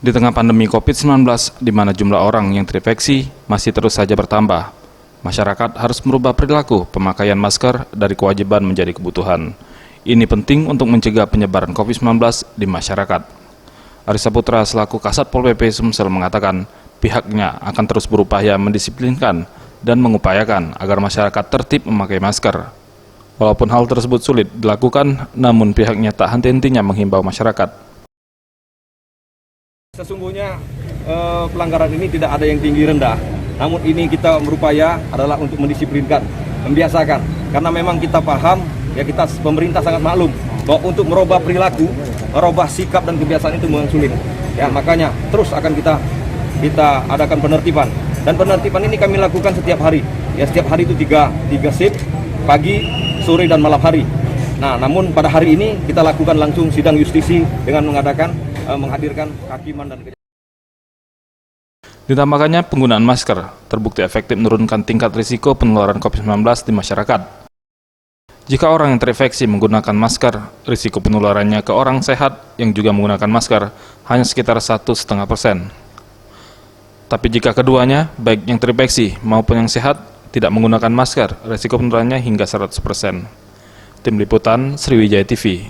Di tengah pandemi COVID-19, di mana jumlah orang yang terinfeksi masih terus saja bertambah, masyarakat harus merubah perilaku pemakaian masker dari kewajiban menjadi kebutuhan. Ini penting untuk mencegah penyebaran COVID-19 di masyarakat. Arissa Putra selaku Kasat Pol PP Sumsel mengatakan pihaknya akan terus berupaya mendisiplinkan dan mengupayakan agar masyarakat tertib memakai masker. Walaupun hal tersebut sulit dilakukan, namun pihaknya tak henti-hentinya menghimbau masyarakat. Sesungguhnya pelanggaran ini tidak ada yang tinggi rendah, namun ini kita berupaya adalah untuk mendisiplinkan, membiasakan. Karena memang kita paham, ya kita pemerintah sangat maklum bahwa untuk merubah perilaku, merubah sikap dan kebiasaan itu memang sulit. Ya makanya terus akan kita adakan penertiban. Dan penertiban ini kami lakukan setiap hari. Ya setiap hari itu tiga shift, pagi, sore dan malam hari. Nah, namun pada hari ini kita lakukan langsung sidang justisi dengan menghadirkan hakiman dan kejaksaan. Ditambahkannya penggunaan masker terbukti efektif menurunkan tingkat risiko penularan COVID-19 di masyarakat. Jika orang yang terinfeksi menggunakan masker, risiko penularannya ke orang sehat yang juga menggunakan masker hanya sekitar 1,5%. Tapi jika keduanya, baik yang terinfeksi maupun yang sehat, tidak menggunakan masker, risiko penularannya hingga 100%. Tim Liputan Sriwijaya TV.